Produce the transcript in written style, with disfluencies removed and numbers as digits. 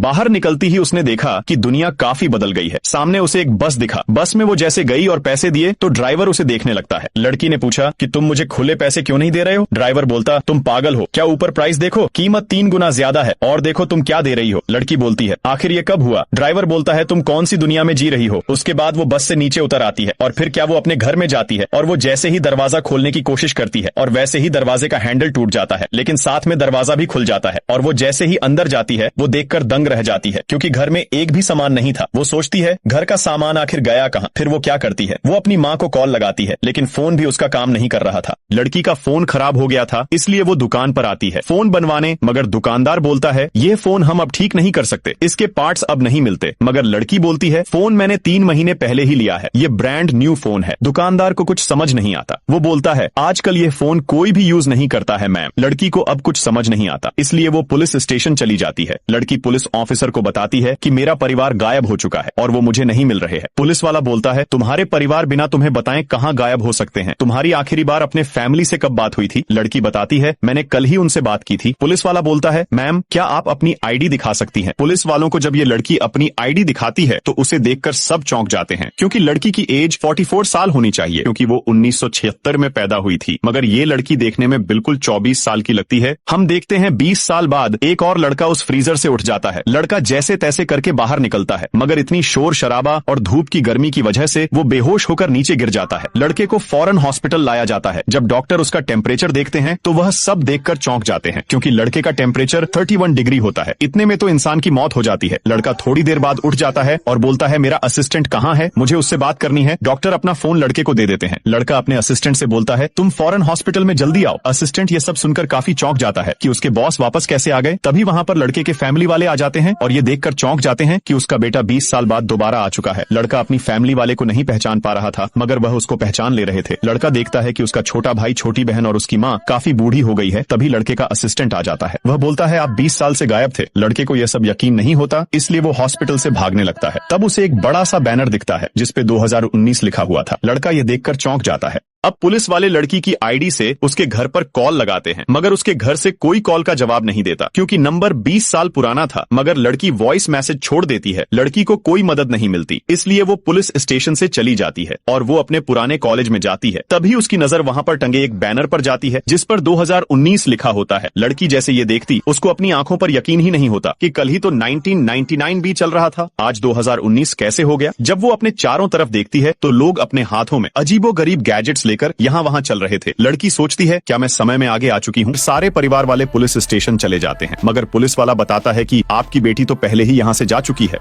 बाहर निकलती ही उसने देखा कि दुनिया काफी बदल गई है। सामने उसे एक बस दिखा। बस में वो जैसे गई और पैसे दिए तो ड्राइवर उसे देखने लगता है। लड़की ने पूछा कि तुम मुझे खुले पैसे क्यों नहीं दे रहे हो? ड्राइवर बोलता, तुम पागल हो क्या? ऊपर प्राइस देखो, कीमत 3 गुना ज्यादा है, और देखो तुम क्या दे रही हो। लड़की बोलती है, आखिर ये कब हुआ? ड्राइवर बोलता है, तुम कौन सी दुनिया में जी रही हो? उसके बाद वो बस से नीचे उतर आती है और फिर क्या वो अपने घर में जाती है, और वो जैसे ही दरवाजा खोलने की कोशिश करती है और वैसे ही दरवाजे का हैंडल टूट जाता है, लेकिन साथ में दरवाजा भी खुल जाता है। और वो जैसे ही अंदर जाती है वो देखकर दंग रह जाती है, क्योंकि घर में एक भी सामान नहीं था। वो सोचती है घर का सामान आखिर गया कहां? फिर वो क्या करती है, वो अपनी माँ को कॉल लगाती है, लेकिन फोन भी उसका काम नहीं कर रहा था। लड़की का फोन खराब हो गया था, इसलिए वो दुकान पर आती है फोन बनवाने, मगर दुकानदार बोलता है, ये फोन हम अब ठीक नहीं कर सकते, इसके पार्ट्स अब नहीं मिलते। मगर लड़की बोलती है, फोन मैंने 3 महीने पहले ही लिया है, ये ब्रांड न्यू फोन है। दुकानदार को कुछ समझ नहीं आता। वो बोलता है, आजकल ये फोन कोई भी यूज नहीं करता है मैम। लड़की को अब कुछ समझ नहीं आता, इसलिए वो पुलिस स्टेशन चली जाती है। लड़की पुलिस ऑफिसर को बताती है कि मेरा परिवार गायब हो चुका है और वो मुझे नहीं मिल रहे हैं। पुलिस वाला बोलता है, तुम्हारे परिवार बिना तुम्हें बताएं कहां गायब हो सकते हैं? तुम्हारी आखिरी बार अपने फैमिली से कब बात हुई थी? लड़की बताती है, मैंने कल ही उनसे बात की थी। पुलिस वाला बोलता है, मैम क्या आप अपनी आईडी दिखा सकती हैं? पुलिस वालों को जब ये लड़की अपनी आईडी दिखाती है तो उसे देखकर सब चौंक जाते हैं, क्योंकि लड़की की एज 44 साल होनी चाहिए, क्योंकि वो 1976 में पैदा हुई थी। मगर ये लड़की देखने में बिल्कुल 24 साल की लगती है। हम देखते हैं 20 साल बाद एक और लड़का उस फ्रीजर से उठ जाता है। लड़का जैसे तैसे करके बाहर निकलता है, मगर इतनी शोर शराबा और धूप की गर्मी की वजह से वो बेहोश होकर नीचे गिर जाता है। लड़के को फौरन हॉस्पिटल लाया जाता है। जब डॉक्टर उसका टेम्परेचर देखते हैं तो वह सब देखकर चौंक जाते हैं, क्योंकि लड़के का टेम्परेचर 31 डिग्री होता है। इतने में तो इंसान की मौत हो जाती है। लड़का थोड़ी देर बाद उठ जाता है और बोलता है, मेरा असिस्टेंट कहाँ है? मुझे उससे बात करनी है। डॉक्टर अपना फोन लड़के को दे देते हैं। लड़का अपने असिस्टेंट से बोलता है, तुम फौरन हॉस्पिटल में जल्दी आओ। असिस्टेंट ये सब सुनकर काफी चौंक जाता है कि उसके बॉस वापस कैसे आ गए। तभी वहां पर लड़के के फैमिली वाले आ जाते हैं और ये देखकर चौंक जाते हैं कि उसका बेटा 20 साल बाद दोबारा आ चुका है। लड़का अपनी फैमिली वाले को नहीं पहचान पा रहा था, मगर वह उसको पहचान ले रहे थे। लड़का देखता है कि उसका छोटा भाई, छोटी बहन और उसकी माँ काफी बूढ़ी हो गई है। तभी लड़के का असिस्टेंट आ जाता है। वह बोलता है, आप 20 साल से गायब थे। लड़के को यह सब यकीन नहीं होता, इसलिए वो हॉस्पिटल से भागने लगता है। तब उसे एक बड़ा सा बैनर दिखता है जिसपे 2019 लिखा हुआ था। लड़का ये देखकर चौंक जाता है। अब पुलिस वाले लड़की की आईडी से उसके घर पर कॉल लगाते हैं, मगर उसके घर से कोई कॉल का जवाब नहीं देता, क्योंकि नंबर 20 साल पुराना था। मगर लड़की वॉइस मैसेज छोड़ देती है। लड़की को कोई मदद नहीं मिलती, इसलिए वो पुलिस स्टेशन से चली जाती है और वो अपने पुराने कॉलेज में जाती है। तभी उसकी नजर वहां पर टंगे एक बैनर पर जाती है जिस पर 2019 लिखा होता है। लड़की जैसे ये देखती, उसको अपनी आंखों पर यकीन ही नहीं होता कि कल ही तो 1999 भी चल रहा था, आज 2019 कैसे हो गया। जब वो अपने चारों तरफ देखती है तो लोग अपने हाथों में अजीबोगरीब गैजेट्स लेकर यहाँ वहाँ चल रहे थे। लड़की सोचती है, क्या मैं समय में आगे आ चुकी हूँ? सारे परिवार वाले पुलिस स्टेशन चले जाते हैं, मगर पुलिस वाला बताता है कि आपकी बेटी तो पहले ही यहाँ से जा चुकी है।